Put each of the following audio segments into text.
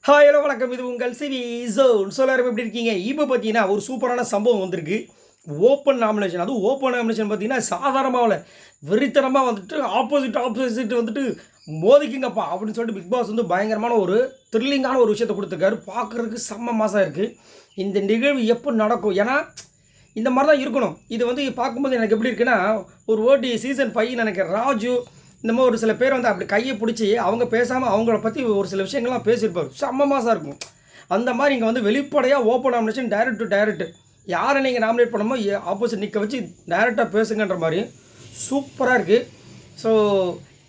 Hi hello வணக்கம். இது உங்கள் சிவி ஜோன். எல்லாரும் எப்படி இருக்கீங்க? இப்போ பார்த்தீங்கன்னா ஒரு சூப்பரான சம்பவம் வந்திருக்கு. Open nomination. அதுவும் ஓப்பன் நாமினேஷன் பார்த்தீங்கன்னா சாதாரணமாக வெறித்தனமாக வந்துட்டு ஆப்போசிட் வந்துட்டு மோதிக்குங்கப்பா அப்படின்னு சொல்லிட்டு பிக் பாஸ் வந்து பயங்கரமான ஒரு த்ரில்லிங்கான ஒரு விஷயத்தை கொடுத்துருக்காரு. பார்க்குறதுக்கு செம்ம மாதம் இருக்குது. இந்த நிகழ்வு எப்போ நடக்கும்? ஏன்னா இந்த மாதிரி தான் இருக்கணும். இது வந்து பார்க்கும்போது எனக்கு எப்படி இருக்குன்னா, ஒரு ஓடி சீசன் 5 நினைக்கிறேன், ராஜு இந்த மாதிரி ஒரு சில பேர் வந்து அப்படி கையை பிடிச்சி அவங்க பேசாமல் அவங்கள பற்றி ஒரு சில விஷயங்கள்லாம் பேசியிருப்பார். செம்ம மாசாக இருக்கும். அந்த மாதிரி இங்கே வந்து வெளிப்படையாக open nomination direct to direct யாரை நீங்கள் நாமினேட் பண்ணமோ ஆப்போசிட் நிற்க வச்சு டைரெக்டாக பேசுங்கன்ற மாதிரி சூப்பராக இருக்குது. ஸோ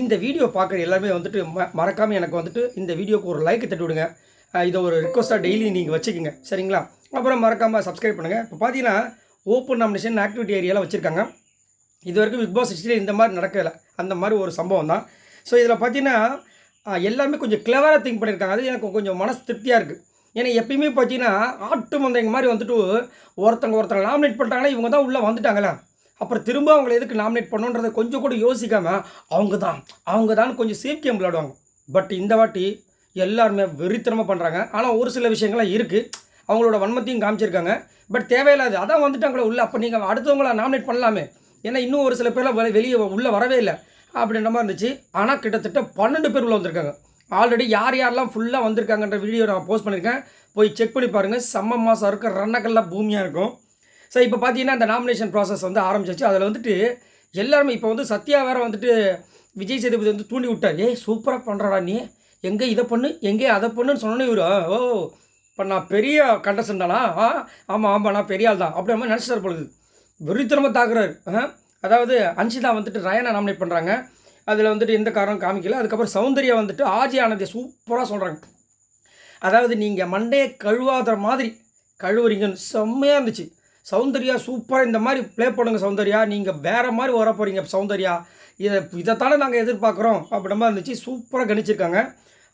இந்த வீடியோ பார்க்குற எல்லாருமே வந்துட்டு மறக்காமல் எனக்கு வந்துட்டு இந்த வீடியோக்கு ஒரு லைக் தட்டி விடுங்க. இதை ஒரு ரிக்வஸ்ட்டாக டெய்லி நீங்கள் வச்சுக்கோங்க, சரிங்களா? அப்புறம் மறக்காமல் சப்ஸ்கிரைப் பண்ணுங்கள். இப்போ பார்த்தீங்கன்னா ஓப்பன் நாமினேஷன் ஆக்டிவிட்டி ஏரியாவில் வச்சுருக்காங்க. இது வரைக்கும் பிக் பாஸ் 60 இந்த மாதிரி நடக்கலை. அந்த மாதிரி ஒரு சம்பவம் தான். ஸோ இதில் பார்த்தீங்கன்னா எல்லாமே கொஞ்சம் கிளவராக திங்க் பண்ணியிருக்காங்க. அது எனக்கு கொஞ்சம் மனசு திருப்தியாக இருக்குது. ஏன்னா எப்பயுமே பார்த்தீங்கன்னா ஆட்டு மந்தைங்க மாதிரி வந்துட்டு ஒருத்தங்க நாமினேட் பண்ணிட்டாங்கன்னா இவங்க தான் உள்ளே வந்துட்டாங்களே, அப்புறம் திரும்ப அவங்களை எதுக்கு நாமினேட் பண்ணுன்றதை கொஞ்சம் கூட யோசிக்காமல் அவங்க தான் கொஞ்சம் சேஃப் கேம் விளையாடுவாங்க. பட் இந்த வாட்டி எல்லாருமே வெறித்தனமாக பண்ணுறாங்க. ஆனால் ஒரு சில விஷயங்கள்லாம் இருக்குது, அவங்களோட வன்மத்தையும் காமிச்சிருக்காங்க. பட் தேவையில்லாது, அதான் வந்துட்டாங்களே உள்ளே, அப்போ நீங்கள் அடுத்தவங்கள நாமினேட் பண்ணலாமே. ஏன்னா இன்னும் ஒரு சில பேர்லாம் வெளியே உள்ளே வரவே இல்லை அப்படின்ற மாதிரி இருந்துச்சு. ஆனால் கிட்டத்தட்ட 12 பேர் உள்ளே வந்திருக்காங்க. ஆல்ரெடி யாரெல்லாம் ஃபுல்லாக வந்திருக்காங்கன்ற வீடியோ நான் போஸ்ட் பண்ணியிருக்கேன், போய் செக் பண்ணி பாருங்கள். செம்ம மாதம் இருக்க ரன்னக்கெல்லாம் பூமியாக இருக்கும். ஸோ இப்போ பார்த்தீங்கன்னா அந்த நாமினேஷன் ப்ராசஸ் வந்து ஆரம்பிச்சிச்சு. அதில் வந்துட்டு எல்லாருமே இப்போ வந்து சத்யா வேறு வந்துட்டு விஜய் சேதுபதி வந்து தூண்டி விட்டார். சூப்பராக பண்ணுறடா நீ, எங்கே இதை பண்ணு எங்கே அதை பண்ணுன்னு சொன்னோன்னே இவர் இப்போ நான் பெரிய கண்டஸ்டன் தானா? ஆமாம் நான் பெரிய ஆள் தான் அப்படி மாதிரி நினச்சிட்டார் பொழுது வெறித்தனமாக தாக்குறாரு. அதாவது அன்ஷிதா வந்துட்டு ரயனை நாமினேட் பண்ணுறாங்க. அதில் வந்துட்டு எந்த காரணம் காமிக்கல. அதுக்கப்புறம் சௌந்தர்யா வந்துட்டு ஆர்ஜே ஆனந்தியை சூப்பராக சொல்கிறாங்க. அதாவது நீங்கள் மண்டையை கழுவாத மாதிரி கழுவுறீங்கன்னு செம்மையாக இருந்துச்சு. சௌந்தர்யா சூப்பராக இந்த மாதிரி ப்ளே பண்ணுங்கள் சௌந்தர்யா, நீங்கள் வேறு மாதிரி வர போகிறீங்க சௌந்தர்யா, இதைத்தானே நாங்கள் எதிர்பார்க்குறோம் அப்படின்ற மாதிரி இருந்துச்சு. சூப்பராக கணிச்சிருக்காங்க.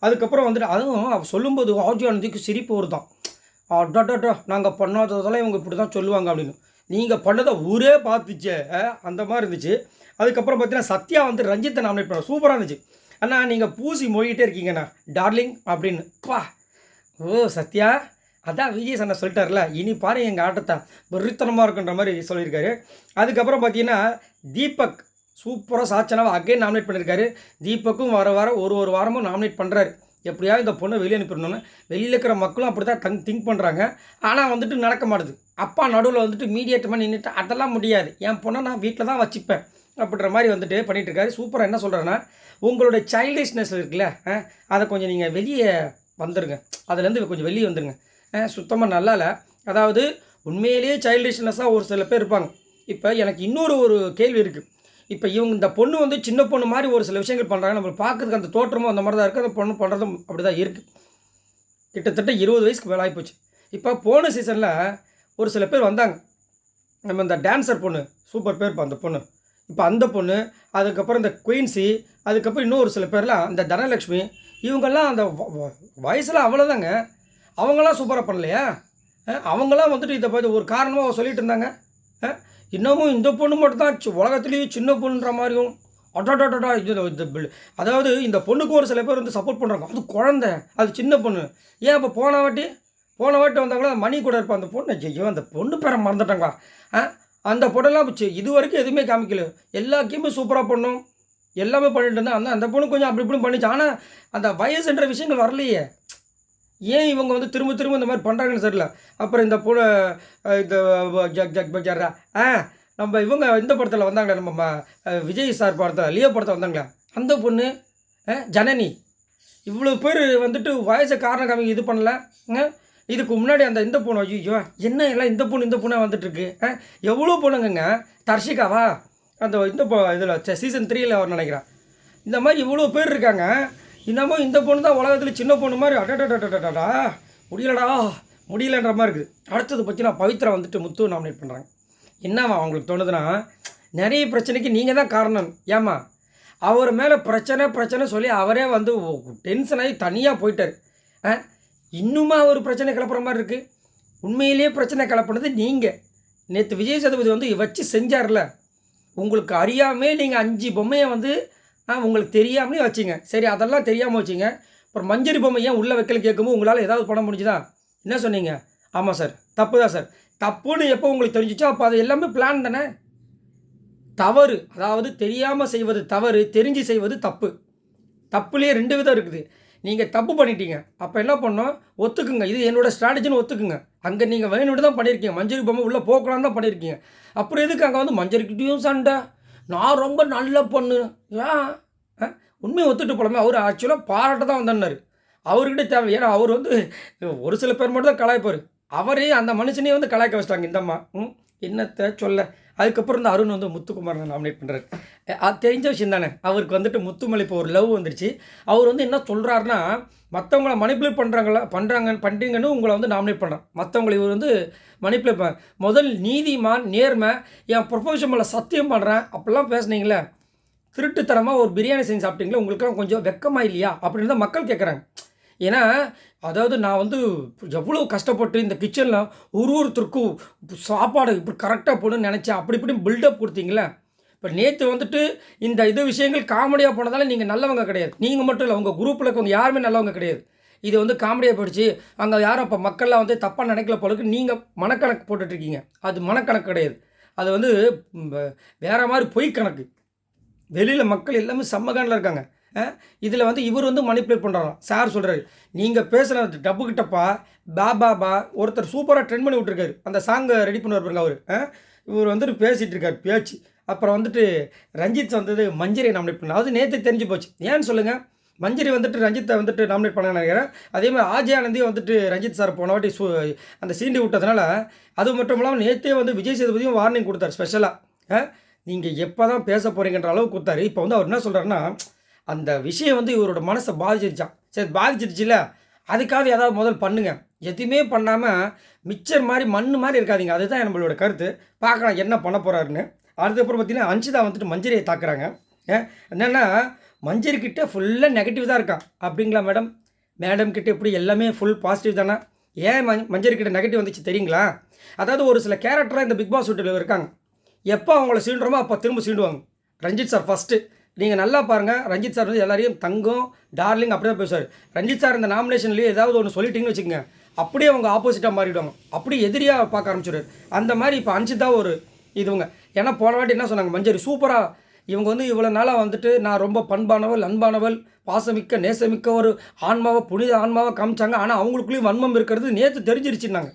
அதுக்கப்புறம் வந்துட்டு அதுவும் சொல்லும்போது ஆர்ஜே ஆனந்திக்கு சிரிப்பு வருதான். நாங்கள் பண்ணாததெல்லாம் இவங்க இப்படி தான் சொல்லுவாங்க அப்படின்னு. நீங்கள் பண்ணதை ஊரே பார்த்துச்சே அந்த மாதிரி இருந்துச்சு. அதுக்கப்புறம் பார்த்தீங்கன்னா சத்யா வந்து ரஞ்சித்தை நாமினேட் பண்ண சூப்பராக இருந்துச்சு. அண்ணா நீங்கள் பூசி மொழிகிட்டே இருக்கீங்கண்ணா டார்லிங் அப்படின்னு. பா சத்யா, அதான் விஜய் சண்டை சொல்லிட்டார்ல, இனி பாரு எங்கள் ஆட்டத்தை வெறித்தனமாக இருக்குன்ற மாதிரி சொல்லியிருக்காரு. அதுக்கப்புறம் பார்த்தீங்கன்னா தீபக் சூப்பராக சாச்சனாவை அகைன் நாமினேட் பண்ணியிருக்காரு. தீபக்கும் வர ஒரு வாரமும் நாமினேட் பண்ணுறாரு. எப்படியாவது இந்த பொண்ணை வெளியே அனுப்பிடணும்னு வெளியில் இருக்கிற மக்களும் அப்படி தான் திங்க் பண்ணுறாங்க. ஆனால் வந்துட்டு நடக்க மாட்டுது. அப்பா நடுவில் வந்துட்டு மீடியேட் பண்ணி நின்றுட்டு அதெல்லாம் முடியாது, என் பொண்ணை நான் வீட்டில் தான் வச்சுப்பேன் அப்படின்ற மாதிரி வந்துட்டு பண்ணிகிட்ருக்காரு. சூப்பராக என்ன சொல்கிறேன்னா, உங்களோட சைல்டிஷ்னஸ் இருக்குல்ல, அதை கொஞ்சம் நீங்கள் வெளியே வந்துடுங்க, அதுலேருந்து கொஞ்சம் வெளியே வந்துடுங்க. சுத்தமாக நல்லா இல்லை. அதாவது உண்மையிலேயே சைல்டிஷ்னஸாக ஒரு சில பேர் இருப்பாங்க. இப்போ எனக்கு இன்னொரு கேள்வி இருக்குது. இப்போ இந்த பொண்ணு வந்து சின்ன பொண்ணு மாதிரி ஒரு சில விஷயங்கள் பண்ணுறாங்க. நம்ம பார்க்குறதுக்கு அந்த தோற்றமும் அந்த மாதிரி தான் இருக்குது. அந்த பொண்ணு பண்ணுறதும் அப்படி தான் இருக்குது. கிட்டத்தட்ட 20 வயசுக்கு மேலே ஆகிப்போச்சு. இப்போ போன சீசனில் ஒரு சில பேர் வந்தாங்க. நம்ம இந்த டான்ஸர் பொண்ணு சூப்பர் பேர் அந்த பொண்ணு, இப்போ அந்த பொண்ணு, அதுக்கப்புறம் இந்த குயின்சி, அதுக்கப்புறம் இன்னும் ஒரு சில பேர்லாம் இந்த தனலக்ஷ்மி, இவங்கெல்லாம் அந்த வயசில் அவ்வளோதாங்க. அவங்களாம் சூப்பராக பண்ணலையா? அவங்களாம் வந்துட்டு இதை பார்த்து ஒரு காரணமாக சொல்லிகிட்டு இருந்தாங்க. இன்னமும் இந்த பொண்ணு மட்டும் தான் உலகத்துலேயும் சின்ன பொண்ணுன்ற மாதிரியும் அதாவது இந்த பொண்ணுக்கு ஒரு சில பேர் வந்து சப்போர்ட் பண்ணுறாங்க. அது குழந்தை, அது சின்ன பொண்ணு. ஏன் இப்போ போன வாட்டி வந்தாங்களா மணி கூட இருப்பா அந்த பொண்ணு. ஐயோ அந்த பொண்ணு பேரை மறந்துட்டாங்களா? அந்த பொண்ணெல்லாம் இது வரைக்கும் எதுவுமே காமிக்கல. எல்லா கேமுமே சூப்பராக பண்ணும், எல்லாமே பண்ணிட்டு இருந்தேன். அந்த பொண்ணு கொஞ்சம் அப்படி இப்படி பண்ணிச்சு. ஆனால் அந்த வயசுன்ற விஷயங்கள் வரலையே. ஏன் இவங்க வந்து திரும்ப இந்த மாதிரி பண்ணுறாங்கன்னு தெரியல. அப்புறம் இந்த பொண்ணு இந்த ஜக் நம்ம இவங்க இந்த படத்தில் வந்தாங்களே, நம்ம விஜய் சார் படத்தில் லியோ படத்தில் வந்தாங்களே அந்த பொண்ணு ஜனனி, இவ்வளோ பேர் வந்துட்டு வயசை காரணம் காமிங்க இது பண்ணல. இதுக்கு முன்னாடி இந்த பொண்ணு, ஐயோ என்ன எல்லாம் இந்த பொண்ணு வந்துட்டுருக்கு. எவ்வளோ பொண்ணுங்க, தர்ஷிகாவா அந்த இதில் சீசன் 3 அவர் நினைக்கிறேன். இந்த மாதிரி இவ்வளோ பேர் இருக்காங்க. இன்னமும் இந்த பொண்ணு தான் உலகத்தில் சின்ன பொண்ணு மாதிரி அடடா முடியலன்ற மாதிரி இருக்குது. அடுத்தது பார்த்தீங்கன்னா பவித்ரா வந்துட்டு முத்து நாமினேட் பண்ணுறாங்க. என்னவா அவங்களுக்கு தோணுதுன்னா, நிறைய பிரச்சனைக்கு நீங்கள் தான் காரணம். ஏமா அவர் மேலே பிரச்சனை சொல்லி அவரே வந்து டென்ஷன் ஆகி தனியாக போயிட்டார். இன்னுமா ஒரு பிரச்சனை கிளப்புற மாதிரி இருக்குது. உண்மையிலேயே பிரச்சனை கிளப்புனது நீங்கள். நேற்று விஜய் சேதுபதி வந்து வச்சு செஞ்சார்ல, உங்களுக்கு அறியாமே நீங்கள் 5 பொம்மையை வந்து உங்களுக்கு தெரியாமலே வச்சிங்க. சரி அதெல்லாம் தெரியாமல் வச்சிங்க. அப்புறம் மஞ்சரி பொம்மை ஏன் உள்ளே வைக்கலன்னு கேட்கும்போது உங்களால் ஏதாவது பண்ண முடிஞ்சுதா? என்ன சொன்னீங்க? ஆமாம் சார், தப்பு தான் சார். தப்புன்னு எப்போ உங்களுக்கு தெரிஞ்சிச்சோ அப்போ அது எல்லாமே பிளான் தானே. தவறு, அதாவது தெரியாமல் செய்வது தவறு, தெரிஞ்சு செய்வது தப்பு. தப்புலேயே 2 விதம் இருக்குது. நீங்கள் தப்பு பண்ணிட்டீங்க. அப்போ என்ன பண்ணணும்? ஒத்துக்குங்க. இது என்னோட ஸ்ட்ராட்டஜின்னு ஒத்துக்குங்க. அங்கே நீங்கள் வேணும்னு தான் பண்ணியிருக்கீங்க. மஞ்சரி பொம்மை உள்ளே போகக்கூடாதுன்னு தான் பண்ணியிருக்கீங்க. அப்புறம் எதுக்கு அங்கே வந்து மஞ்சரிக்கிட்டேயும் சண்டை? நான் ரொம்ப நல்ல பொண்ணு. ஏன்? உண்மையை ஒத்துட்டு போலாமே. அவர் ஆக்சுவலாக பாராட்ட தான் வந்தேன்னாரு. அவர்கிட்ட தேவை. ஏன்னா அவர் வந்து ஒரு சில பேர் மட்டும் தான் கலாய்ப்பார். அவரே அந்த மனுஷனே வந்து கலாய்க்க வச்சிட்டாங்க இந்த அம்மா. என்னத்த சொல்ல. அதுக்கப்புறம் இந்த அருண் வந்து முத்துக்குமாரனை நாமினேட் பண்ணுறாரு. அது தெரிஞ்ச விஷயம் தானே. அவருக்கு வந்துட்டு முத்து மேலே இப்போ ஒரு லவ் வந்துருச்சு. அவர் வந்து என்ன சொல்கிறாருன்னா, மற்றவங்கள மனிப்புலேட் பண்ணுறீங்கன்னு உங்களை வந்து நாமினேட் பண்ணுறான். மற்றவங்களை இவர் வந்து மனிப்புலேட் முதல் நீதிமான், நேர்மை, என் ப்ரொஃபஷன் மேலே சத்தியம் பண்ணுறேன் அப்படிலாம் பேசுனீங்களே, திருட்டுத்தனமாக ஒரு பிரியாணி செஞ்சு சாப்பிட்டீங்களே, உங்களுக்கெல்லாம் கொஞ்சம் வெக்கமாக இல்லையா அப்படின்னு தான் மக்கள் கேட்குறாங்க. ஏன்னா அதாவது நான் வந்து எவ்வளோ கஷ்டப்பட்டு இந்த கிச்சனில் ஒருத்தருக்கும் சாப்பாடு இப்படி கரெக்டாக போடணும்னு நினச்சேன். அப்படி இப்படி பில்டப் கொடுத்தீங்களே. இப்போ நேற்று வந்துட்டு இந்த விஷயங்கள் காமெடியாக போனதால நீங்கள் நல்லவங்க கிடையாது. நீங்கள் மட்டும் இல்லை, உங்கள் குரூப்பில் இருக்கவங்க யாருமே நல்லவங்க கிடையாது. இது வந்து காமெடியாக போயிடுச்சு, அங்கே யாரும் இப்போ மக்கள்லாம் வந்து தப்பாக நினைக்கல போலக்கு நீங்கள் மனக்கணக்கு போட்டுட்ருக்கீங்க. அது மனக்கணக்கு கிடையாது. அது வந்து வேறு மாதிரி பொய் கணக்கு. வெளியில் மக்கள் எல்லாமே செம்மகானில் இருக்காங்க. இதில் வந்து இவர் வந்து மனிப்புலேட் பண்ணுறாராம். சார் சொல்கிறாரு, நீங்கள் பேசுகிற டப்பு கிட்டப்பா பா ஒருத்தர் சூப்பராக ட்ரெண்ட் பண்ணி விட்ருக்காரு. அந்த சாங்கை ரெடி பண்ணுவார் பாருங்க அவர். இவர் வந்துட்டு பேசிகிட்டு இருக்கார் பேச்சு. அப்புறம் வந்துட்டு ரஞ்சித் வந்தது மஞ்சரியை நாமினேட் பண்ண. அது நேற்று தெரிஞ்சு போச்சு. ஏன்னு சொல்லுங்கள்? மஞ்சரி வந்துட்டு ரஞ்சித்தை வந்துட்டு நாமினேட் பண்ண நினைக்கிறேன். அதேமாதிரி ஆஜய் ஆனந்தியும் வந்துட்டு ரஞ்சித் சார் போன வாட்டி அந்த சீண்டி விட்டதுனால, அது மட்டும் இல்லாமல் நேற்றே வந்து விஜய் சேதுபதியும் வார்னிங் கொடுத்தார் ஸ்பெஷலாக. நீங்கள் எப்போ தான் பேச போகிறீங்கன்ற அளவு கொடுத்தாரு. இப்போ வந்து அவர் என்ன சொல்கிறாருன்னா, அந்த விஷயம் வந்து இவரோட மனசை பாதிச்சிருச்சான். சரி பாதிச்சிருச்சுல, அதுக்காவது ஏதாவது முதல் பண்ணுங்கள். எதுவுமே பண்ணாமல் மிச்சர் மாதிரி மண் மாதிரி இருக்காதிங்க. அதுதான் நம்மளோட கருத்து. பார்க்கலாம் என்ன பண்ண போகிறாருன்னு. அதுக்கப்புறம் பார்த்தீங்கன்னா அன்ஷிதா வந்துட்டு மஞ்சரியை தாக்குறாங்க. என்னென்னா மஞ்சரிக்கிட்ட ஃபுல்லாக நெகட்டிவ் தான் இருக்கான். அப்படிங்களா மேடம்? மேடம் கிட்ட எப்படி எல்லாமே ஃபுல் பாசிட்டிவ் தானே? ஏன் மஞ்சரிக்கிட்ட நெகட்டிவ் வந்துச்சு தெரியுங்களா? அதாவது ஒரு சில கேரக்டராக இந்த பிக் பாஸ் வீட்டில் இருக்காங்க. எப்போ அவங்கள சீண்டுறோமோ அப்போ திரும்ப சீண்டுவாங்க. ரஞ்சித் சார் ஃபஸ்ட்டு நீங்கள் நல்லா பாருங்கள். ரஞ்சித் சார் வந்து எல்லாரையும் தங்கம் டார்லிங் அப்படி தான் பேசுவார். ரஞ்சித் சார் இந்த நாமினேஷன்லேயே ஏதாவது ஒன்று சொல்லிட்டிங்கன்னு வச்சுக்கோங்க, அப்படியே அவங்க ஆப்போசிட்டாக மாறிடுவாங்க. அப்படி எதிரியாக பார்க்க ஆரம்பிச்சிடுவார். அந்த மாதிரி இப்போ அன்ஷிதா ஒரு இதுவங்க. ஏன்னா போன வாட்டி என்ன சொன்னாங்க, மஞ்சரி சூப்பராக இவங்க வந்து இவ்வளோ நாளாக வந்துட்டு நான் ரொம்ப பண்பானவள், அன்பானவள், பாசமிக்க நேசமிக்க ஒரு ஆன்மாவை, புனித ஆன்மாவை காமிச்சாங்க. ஆனால் அவங்களுக்குள்ளேயும் வன்மம் இருக்கிறது நேற்று தெரிஞ்சிருச்சுன்னாங்க.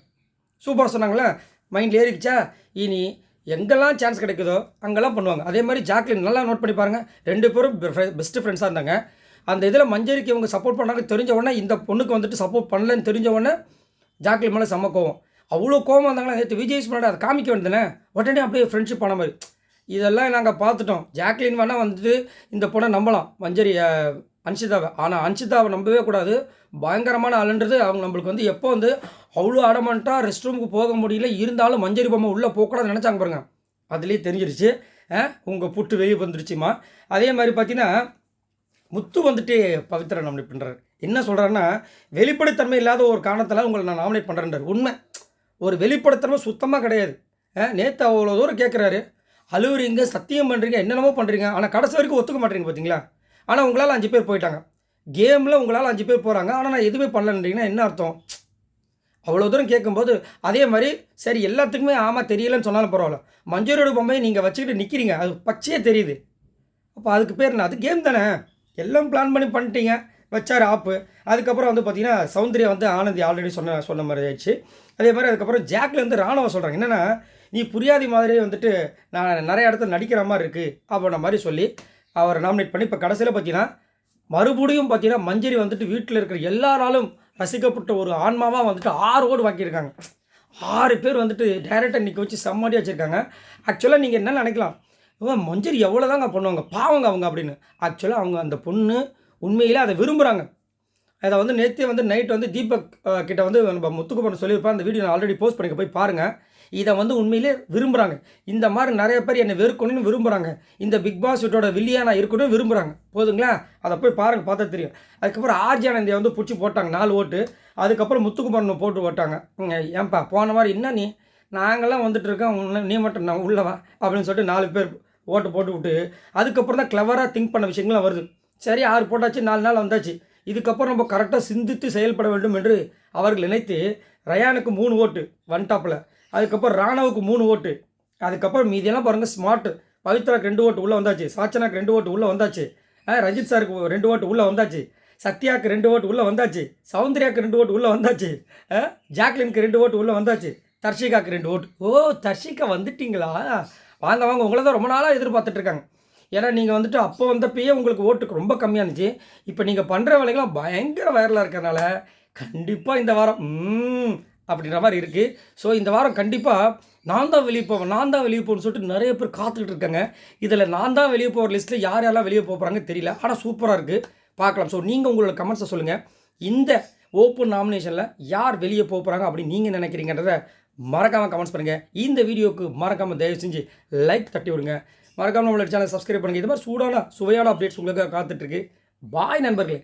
சூப்பராக சொன்னாங்களே, மைண்டில் ஏறிக்கிச்சா. இனி எங்கெல்லாம் சான்ஸ் கிடைக்குதோ அங்கெல்லாம் பண்ணுவாங்க. அதே மாதிரி ஜாக்லின் நல்லா நோட் பண்ணி பாருங்கள். 2 பேரும் பெஸ்ட்டு ஃப்ரெண்ட்ஸாக இருந்தாங்க. அந்த இதில் மஞ்சரிக்கு இவங்க சப்போர்ட் பண்ணாங்க தெரிஞ்ச உடனே, இந்த பொண்ணுக்கு வந்துட்டு சப்போர்ட் பண்ணலன்னு தெரிஞ்ச உடனே ஜாக்லின் மேலே செம்ம கோவம். அவ்வளோ கோவம் வந்தாங்களா நேற்று விஜய் முன்னாடி அதை காமிக்க வேண்டியதுனே. உடனே அப்படியே ஃப்ரெண்ட்ஷிப் பண்ண மாதிரி இதெல்லாம் நாங்கள் பார்த்துட்டோம். ஜாக்லின் வேணால் வந்துட்டு இந்த பொண்ணை நம்பலாம், மஞ்சரி அன்ஷிதாவை. ஆனால் அன்ஷிதாவை நம்பவே கூடாது. பயங்கரமான ஆளுன்றது அவங்க நம்மளுக்கு வந்து எப்போ வந்து அவ்வளோ அடமெண்ட்டாக ரெஸ்ட் ரூமுக்கு போக முடியல, இருந்தாலும் மஞ்சரி பொம்மை உள்ளே போகக்கூடாதுன்னு நினச்சாங்க பாருங்க. அதுலேயே தெரிஞ்சிருச்சு உங்கள் புட்டு வெளியே வந்துருச்சுமா. அதே மாதிரி பார்த்தீங்கன்னா முத்து வந்துட்டு பவித்ரா நாமினேட் பண்ணுறாரு. என்ன சொல்கிறாருன்னா, வெளிப்படைத்தன்மை இல்லாத ஒரு காரணத்தால் உங்களை நான் நாமினேட் பண்ணுறேன்றார். உண்மை, ஒரு வெளிப்படைத்தன்மை சுத்தமாக கிடையாது. நேற்று அவ்வளோ தூரம் கேட்குறாரு, அழுவுறீங்க, சத்தியம் பண்ணுறீங்க, என்னென்னமோ பண்ணுறீங்க, ஆனால் கடைசி வரைக்கும் ஒத்துக்க மாட்டேறீங்க பார்த்தீங்களா. ஆனால் உங்களால் 5 பேர் போயிட்டாங்க கேமில், உங்களால் 5 பேர் போகிறாங்க, ஆனால் நான் எதுவுமே பண்ணலன்றீங்கன்னா என்ன அர்த்தம்? அவ்வளோ தூரம் கேட்கும்போது அதே மாதிரி சரி எல்லாத்துக்குமே ஆமாம் தெரியலன்னு சொன்னாலும் பரவாயில்ல, மஞ்சரியோட பொம்மையை நீங்கள் வச்சுக்கிட்டு நிற்கிறீங்க, அது பச்சையே தெரியுது. அப்போ அதுக்கு பேர் என்ன? அது கேம் தானே. எல்லாம் பிளான் பண்ணி பண்ணிட்டீங்க, வச்சார் ஆப்பு. அதுக்கப்புறம் வந்து பார்த்தீங்கன்னா சௌந்தர்யா வந்து ஆனந்தி ஆல்ரெடி சொன்ன மாதிரி ஆயிடுச்சு. அதே மாதிரி அதுக்கப்புறம் ஜாக்ல வந்து ராணுவ சொல்கிறாங்க, என்னென்னா நீ புரியாத மாதிரி வந்துட்டு நான் நிறைய இடத்துல நடிக்கிற மாதிரி இருக்குது அப்படின்ற மாதிரி சொல்லி அவரை நாமினேட் பண்ணி இப்போ கடைசியில் பார்த்தீங்கன்னா மறுபடியும் பார்த்தீங்கன்னா மஞ்சரி வந்துட்டு வீட்டில் இருக்கிற எல்லாராலும் ரசிக்கப்பட்ட ஒரு ஆன்மாவாக வந்துட்டு 6 ஓடு வாங்கியிருக்காங்க. 6 பேர் வந்துட்டு டைரெக்டாக நிற்க வச்சு செம்மாடி வச்சுருக்காங்க. ஆக்சுவலாக நீங்கள் என்ன நினைக்கலாம், மஞ்சரி எவ்வளோ தாங்க பண்ணுவாங்க, பாவங்க அவங்க அப்படின்னு. ஆக்சுவலாக அவங்க அந்த பொண்ணு உண்மையிலே அதை விரும்புகிறாங்க. அதை வந்து நேற்றே வந்து நைட் வந்து தீபக் கிட்ட வந்து நம்ம முத்துக்குமார் சொல்லியிருப்பேன். அந்த வீடியோ நான் ஆல்ரெடி போஸ்ட் பண்ணிக்க, போய் பாருங்கள். இதை வந்து உண்மையிலே விரும்புகிறாங்க. இந்த மாதிரி நிறைய பேர் என்னை வெறுக்கணும்னு விரும்புகிறாங்க. இந்த பிக் பாஸ் வீட்டோட வில்லியாக நான் இருக்கணும்னு விரும்புகிறாங்க. போதுங்களா, அதை போய் பாருங்கள், பார்த்தா தெரியும். அதுக்கப்புறம் ஆர்ஜி ஆனந்தியை வந்து பிடிச்சி போட்டாங்க 4 ஓட்டு. அதுக்கப்புறம் முத்துக்குமாரன் போட்டு போட்டாங்க. ஏன்பா போன மாதிரி என்ன நீ, நாங்கள்லாம் வந்துட்டு இருக்கோம், நீ மட்டும் நான் உள்ளவா அப்படின்னு சொல்லிட்டு 4 பேர் ஓட்டு போட்டு விட்டு அதுக்கப்புறம் தான் கிளவராக திங்க் பண்ண விஷயங்கள்லாம் வருது. சரி 6 போட்டாச்சு, 4 நாள் வந்தாச்சு. இதுக்கப்புறம் நம்ம கரெக்டாக சிந்தித்து செயல்பட வேண்டும் என்று அவர்கள் நினைத்து ரயானுக்கு 3 ஓட்டு ஒன் டாப்பில், அதுக்கப்புறம் ராணாவுக்கு 3 ஓட்டு, அதுக்கப்புறம் மீதியெல்லாம் பாருங்கள் ஸ்மார்ட் பவித்ராக்கு 2 ஓட்டு உள்ளே வந்தாச்சு, சாச்சனாக்கு 2 ஓட்டு உள்ளே வந்தாச்சு, ரஞ்சித் சாருக்கு 2 ஓட்டு உள்ளே வந்தாச்சு, சத்யாவுக்கு 2 ஓட்டு உள்ளே வந்தாச்சு, சௌந்தர்யாவுக்கு 2 ஓட்டு உள்ளே வந்தாச்சு, ஜாக்லினுக்கு 2 ஓட்டு உள்ளே வந்தாச்சு, தர்ஷிகாவுக்கு 2 ஓட்டு. ஓ தர்ஷிகா வந்துட்டிங்களா, வாங்க வாங்க, உங்களை தான் ரொம்ப நாளாக எதிர்பார்த்துட்ருக்காங்க. ஏன்னா நீங்கள் வந்துட்டு அப்போ வந்தப்பயே உங்களுக்கு ஓட்டுக்கு ரொம்ப கம்மியாக இருந்துச்சு. இப்போ நீங்கள் பண்ணுற வேலைகள்லாம் பயங்கர வைரலாக இருக்கிறனால கண்டிப்பாக இந்த வாரம் அப்படின்ற மாதிரி இருக்குது. ஸோ இந்த வாரம் கண்டிப்பாக நான் தான் வெளியே போவேன், நான் தான் வெளியே போகணும்னு சொல்லிட்டு நிறைய பேர் காத்துக்கிட்டு இருக்காங்க. இதில் நான் தான் வெளியே போகிற லிஸ்ட்டில் யார் யாரெல்லாம் வெளியே போகிறாங்க தெரியல, ஆனால் சூப்பராக இருக்குது, பார்க்கலாம். ஸோ நீங்கள் உங்களோட கமெண்ட்ஸை சொல்லுங்கள், இந்த ஓப்பன் நாமினேஷனில் யார் வெளியே போகிறாங்க அப்படின்னு நீங்கள் நினைக்கிறீங்கன்றதை மறக்காமல் கமெண்ட்ஸ் பண்ணுங்கள். இந்த வீடியோவுக்கு மறக்காமல் தயவு செஞ்சு லைக் தட்டி விடுங்க. மறக்காமல் நம்மளோட சேனல் சப்ஸ்கிரைப் பண்ணுங்கள். இது மாதிரி சூடான சுவையான அப்டேட்ஸ் உங்களுக்கு காத்துட்ருக்கு. பாய் நண்பர்களே.